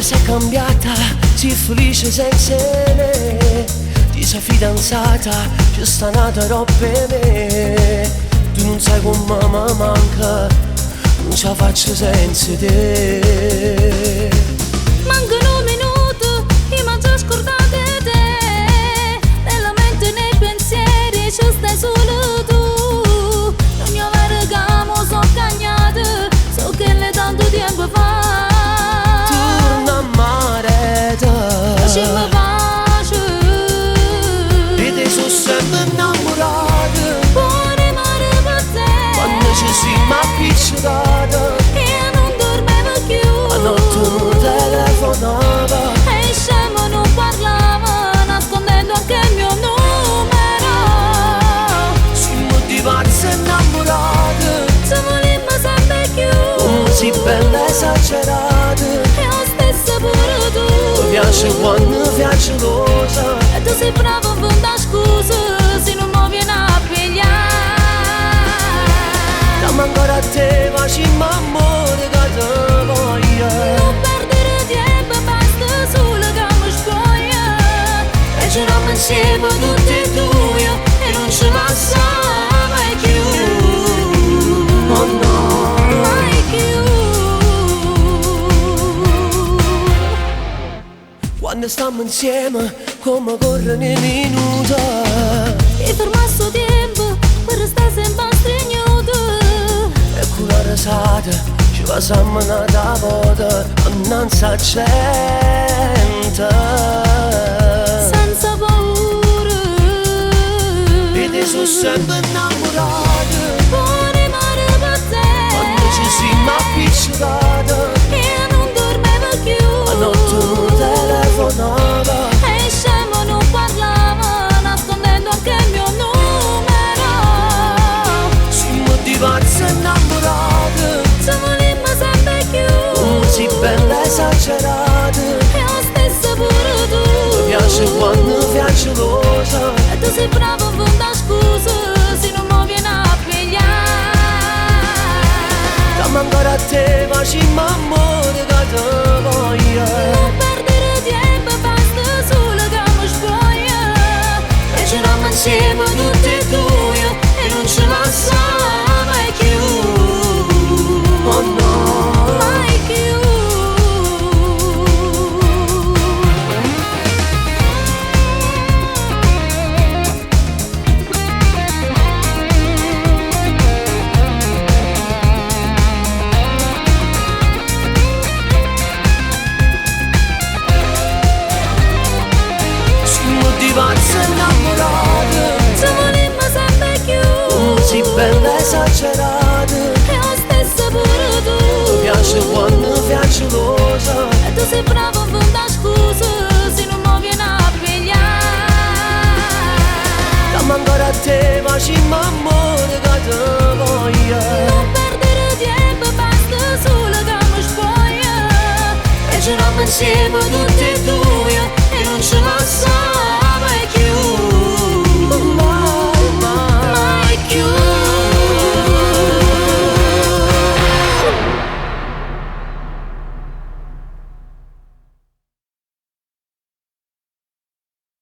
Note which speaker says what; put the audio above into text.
Speaker 1: sei cambiata, sei felice senza me. Ti sei fidanzata, ci sta nata roba per me. Tu non sai come mi manca, non ce la faccio senza te.
Speaker 2: Mancano minuti, io mi già scordato di te. Nella mente e nei pensieri ci stai solo tu. Non mi avvergamo, sono cagnata, so che le tanto tempo fa.
Speaker 1: Ci mi pace e te sono sempre innamorata.
Speaker 2: Buone mare per te,
Speaker 1: quando ci siamo appiccicati
Speaker 2: e non dormivo più.
Speaker 1: a notte non telefonava
Speaker 2: E scemo non parlava, nascondendo anche il mio numero.
Speaker 1: siamo diverse innamorate,
Speaker 2: Se volimmo sempre più,
Speaker 1: come si bella esagerata.
Speaker 2: e lo stesso pure tu.
Speaker 1: Mi piace quando piace rosa,
Speaker 2: E tu sei bravo a inventare scuse se non mi viene a pigliare.
Speaker 1: dammi ancora a te, facciamo amore che te voglio.
Speaker 2: Non perdere tempo, basta solo che mi spoglia.
Speaker 1: E giriamo insieme tutti e due e non ce la sa mai più. Oh no,
Speaker 2: Mai più.
Speaker 1: quando stiamo insieme come corrono i minuti.
Speaker 2: E fermasso tempo per restare sempre stregnuto.
Speaker 1: E con la risata ci passiamo una volta annanzi a gente.
Speaker 2: Senza paura.
Speaker 1: E te sono sempre innamorata,
Speaker 2: Buone mare per te,
Speaker 1: quando ci siamo appiccicati
Speaker 2: e non dormivo più.
Speaker 1: a notte non telefonava.
Speaker 2: E scemo non parlava, nascondendo anche il mio numero.
Speaker 1: Siamo diverse innamorate,
Speaker 2: Se volimmo sempre più,
Speaker 1: come si bella esagerata.
Speaker 2: e lo stesso pure tu.
Speaker 1: Mi piace quando piace rosa,
Speaker 2: E tu sei bravo a inventare scuse se non mi viene a pigliare.
Speaker 1: dammi ancora a te, facciamo amore che te voglio.
Speaker 2: Non perdere tempo, basta solo che mi spoglia.
Speaker 1: E giriamo insieme tutti e due e non ce la sa mai più. Oh no,
Speaker 2: Mai più.
Speaker 1: siamo diverse innamorate,
Speaker 2: Se volimmo sempre più,
Speaker 1: come si bella esagerata.
Speaker 2: e lo stesso pure tu.
Speaker 1: Mi piace quando piace rosa,
Speaker 2: E tu sei bravo a inventare scuse se non mi viene a pigliare.
Speaker 1: dammi ancora a te, facciamo amore che te voglio.
Speaker 2: Non perdere tempo, basta solo che mi spoglia.
Speaker 1: E giriamo insieme tutti